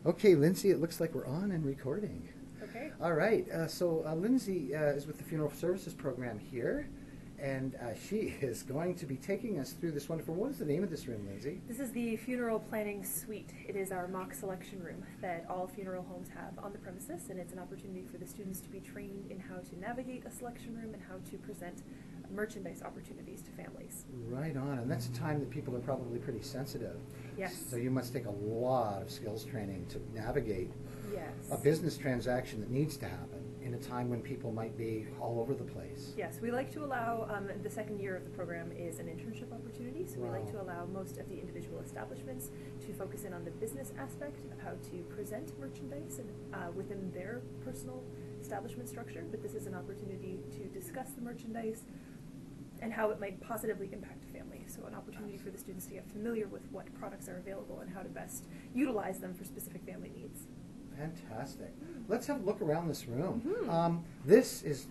Okay, Lindsay, it looks like we're on and recording. Okay. All right, so Lindsay is with the Funeral Services Program here, and she is going to be taking us through this wonderful, what is the name of this room, Lindsay? This is the funeral planning suite. It is our mock selection room that all funeral homes have on the premises, and it's an opportunity for the students to be trained in how to navigate a selection room and how to present merchandise opportunities to families. Right on, and that's a time that people are probably pretty sensitive. Yes. So you must take a lot of skills training to navigate Yes. a business transaction that needs to happen in a time when people might be all over the place. Yes, we like to allow, the second year of the program is an internship opportunity, so we like to allow most of the individual establishments to focus in on the business aspect of how to present merchandise and within their personal establishment structure, but this is an opportunity to discuss the merchandise and how it might positively impact a family. So an opportunity for the students to get familiar with what products are available and how to best utilize them for specific family needs. Fantastic. Let's have a look around this room. Mm-hmm. This is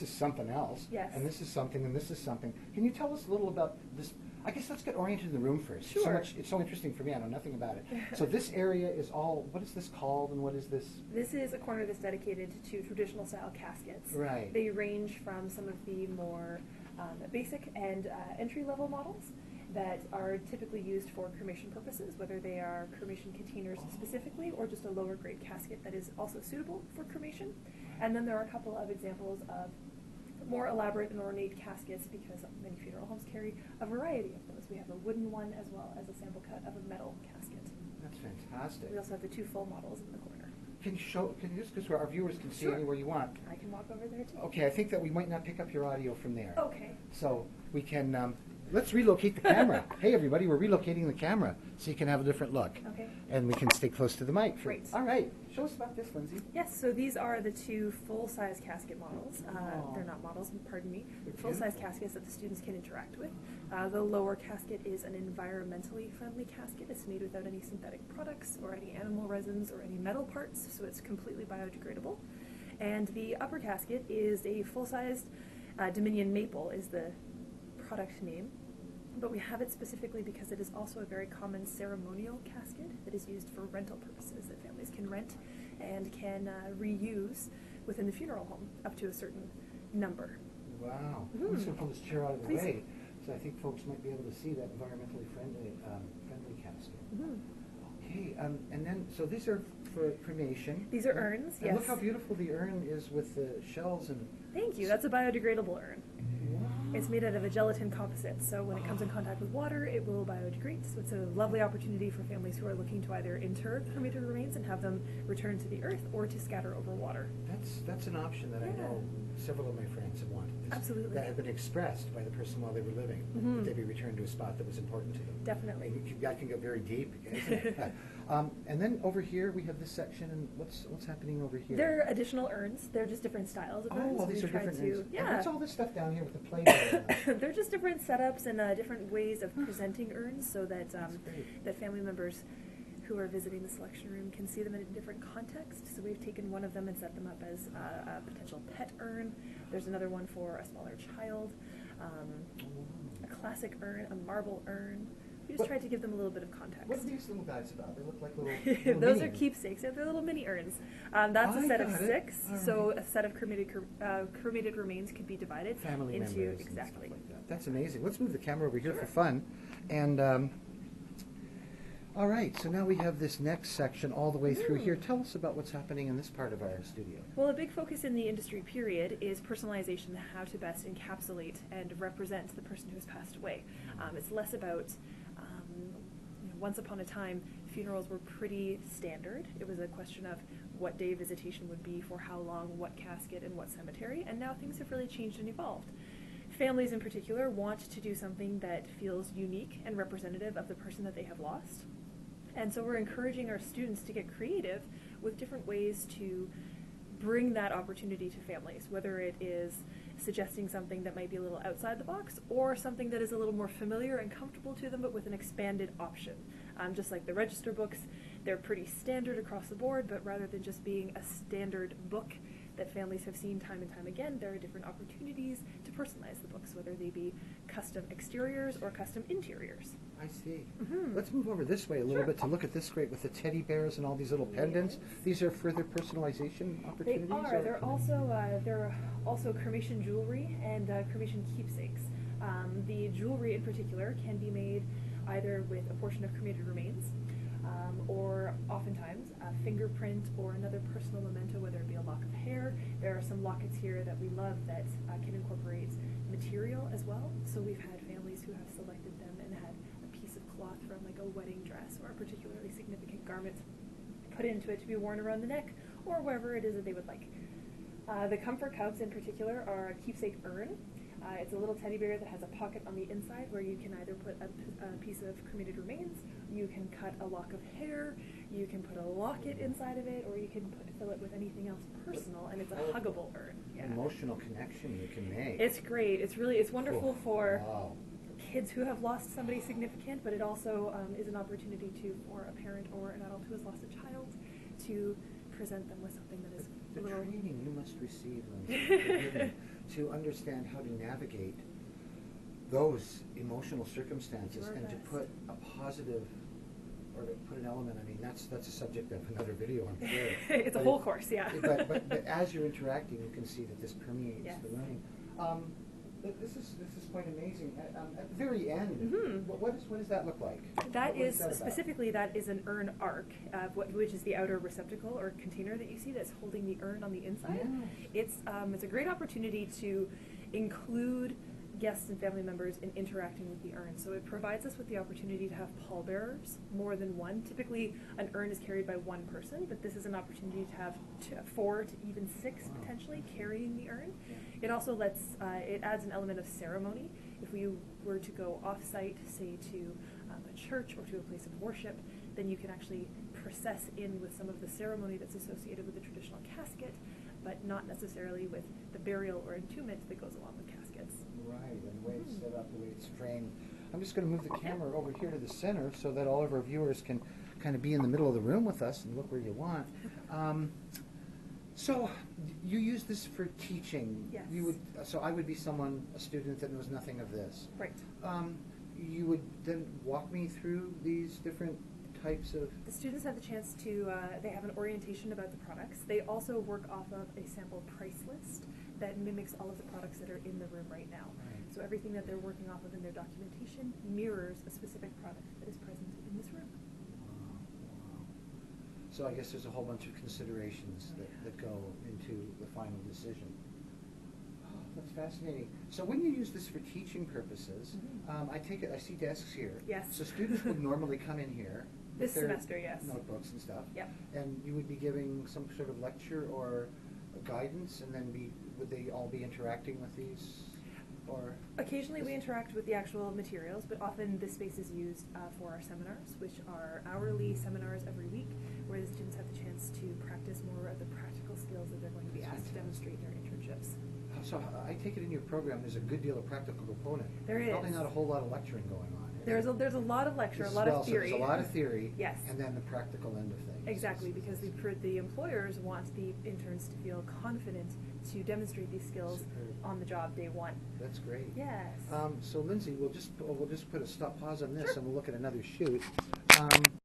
something else. Yes. And this is something, and this is something. Can you tell us a little about this? I guess let's get oriented in the room first. Sure. It's so interesting for me. I know nothing about it. So this area is all, what is this called, and what is this? This is a corner that's dedicated to traditional style caskets. Right. They range from some of the more basic and entry-level models that are typically used for cremation purposes, whether they are cremation containers specifically or just a lower grade casket that is also suitable for cremation. And then there are a couple of examples of more elaborate and ornate caskets because many funeral homes carry a variety of those. We have a wooden one as well as a sample cut of a metal casket. That's fantastic. We also have the two full models in the corner. Can you just, because our viewers can see Sure. anywhere you want. I can walk over there too. Okay, I think that we might not pick up your audio from there. Okay. So we can, let's relocate the camera. Hey everybody, we're relocating the camera so you can have a different look. Okay. And we can stay close to the mic. Great. All right, show us about this, Lindsay. Yes, so these are the two full-size casket models. They're not models, pardon me. They're Full-size beautiful. caskets that the students can interact with. The lower casket is an environmentally friendly casket. It's made without any synthetic products or any animal resins or any metal parts, so it's completely biodegradable. And the upper casket is a full-sized Dominion Maple is the product name. But we have it specifically because it is also a very common ceremonial casket that is used for rental purposes that families can rent and can reuse within the funeral home up to a certain number. Wow. Mhm. I'm just going to pull this chair out of the Please. way so I think folks might be able to see that environmentally friendly casket. Mhm. Okay, and then, so these are for cremation. These are urns, And yes. look how beautiful the urn is with the shells and... Thank you. That's a biodegradable urn. Wow. It's made out of a gelatin composite, so when it comes in contact with water, it will biodegrade. So it's a lovely opportunity for families who are looking to either inter cremated remains and have them return to the earth or to scatter over water. That's an option that I Yeah. know several of my friends have wanted. Absolutely. That had been expressed by the person while they were living, Mhm. that they be returned to a spot that was important to them. Definitely. And that can go very deep, isn't it? And then over here we have this section, and what's happening over here? They're additional urns. They're just different styles of Oh, urns. well, these We are tried different to- urns. Yeah. And what's all this stuff down here with the plate? They're just different setups and different ways of presenting urns so that That's great. that family members who are visiting the selection room can see them in a different context. So we've taken one of them and set them up as a potential pet urn. There's another one for a smaller child, a classic urn, a marble urn. We just What- tried to give them a little bit of context. What are these little guys about? They look like little Those are minions. keepsakes. Yeah, they're little mini urns. That's a I set of got it. 6. All So right. a set of cremated remains could be divided Family into members exactly. and stuff like that. That's amazing. Let's move the camera over here for fun. And all right, so now we have this next section all the way through here. Tell us about what's happening in this part of our studio. Well, a big focus in the industry period is personalization, how to best encapsulate and represent the person who has passed away. It's less about, once upon a time, funerals were pretty standard. It was a question of what day visitation would be, for how long, what casket, and what cemetery, and now things have really changed and evolved. Families in particular want to do something that feels unique and representative of the person that they have lost. And so we're encouraging our students to get creative with different ways to bring that opportunity to families, whether it is suggesting something that might be a little outside the box or something that is a little more familiar and comfortable to them but with an expanded option. Just like the register books, they're pretty standard across the board, but rather than just being a standard book, that families have seen time and time again, there are different opportunities to personalize the books, whether they be custom exteriors or custom interiors. I see. Mhm. Let's move over this way a little Sure. bit to look at this great with the teddy bears and all these little pendants. Yes. These are further personalization opportunities? They are. or- They're also cremation jewelry and cremation keepsakes. The jewelry in particular can be made either with a portion of cremated remains, or oftentimes a fingerprint or another personal memento, whether it be a lock of hair. There are some lockets here that we love that can incorporate material as well. So we've had families who have selected them and had a piece of cloth from like a wedding dress or a particularly significant garment put into it to be worn around the neck or wherever it is that they would like. The comfort cups in particular are a keepsake urn. It's a little teddy bear that has a pocket on the inside where you can either put a piece of cremated remains, you can cut a lock of hair, you can put a locket inside of it, or you can fill it with anything else personal, and it's a huggable urn. Yeah. Emotional connection you can make. It's great. It's wonderful for Wow. kids who have lost somebody significant, but it also is an opportunity for a parent or an adult who has lost a child to present them with something that is The a little... training you must receive, Lindsay, to understand how to navigate those emotional circumstances Do our and to best. put a positive, or to put an element, I mean, that's a subject of another video, I'm sure. It's a But whole course, yeah. but as you're interacting, you can see that this permeates Yes. the learning. This is quite amazing. At the very end, Mhm. what does that look like? That What is, about? specifically, that is an urn arc, which is the outer receptacle or container that you see that's holding the urn on the inside. Yes. It's a great opportunity to include guests and family members in interacting with the urn. So it provides us with the opportunity to have pallbearers, more than one. Typically, an urn is carried by one person, but this is an opportunity to have 4 to even 6 Wow. potentially carrying the urn. Yeah. It also it adds an element of ceremony. If we were to go off-site, say to a church or to a place of worship, then you can actually process in with some of the ceremony that's associated with the traditional casket, but not necessarily with the burial or entombment that goes along with caskets. Right, and the way it's set up, the way it's framed. I'm just going to move the camera over here to the center so that all of our viewers can kind of be in the middle of the room with us and look where you want. So you use this for teaching. Yes. So I would be a student that knows nothing of this. Right. You would then walk me through these different types of... The students have the chance to, they have an orientation about the products. They also work off of a sample price list that mimics all of the products that are in the room right now. Right. So everything that they're working off of in their documentation mirrors a specific product that is present in this room. Wow. So I guess there's a whole bunch of considerations that go into the final decision. Oh, that's fascinating. So when you use this for teaching purposes, I take it, I see desks here. Yes. So students would normally come in here with This their semester, yes. notebooks and stuff. Yep. And you would be giving some sort of lecture or guidance, and then would they all be interacting with these? Or Occasionally we interact with the actual materials, but often this space is used for our seminars, which are hourly seminars every week, where the students have the chance to practice more of the practical skills that they're going to be That's asked to demonstrate in their internships. So I take it in your program there's a good deal of practical component. There is. Probably not a whole lot of lecturing going on. There's a lot of lecture, a lot of theory. So there's a lot of theory. Yes. And then the practical end of things. Exactly, because the employers want the interns to feel confident to demonstrate these skills Superb. on the job day one. That's great. Yes. So Lindsay, we'll just put a pause on this, Sure. and we'll look at another shoot.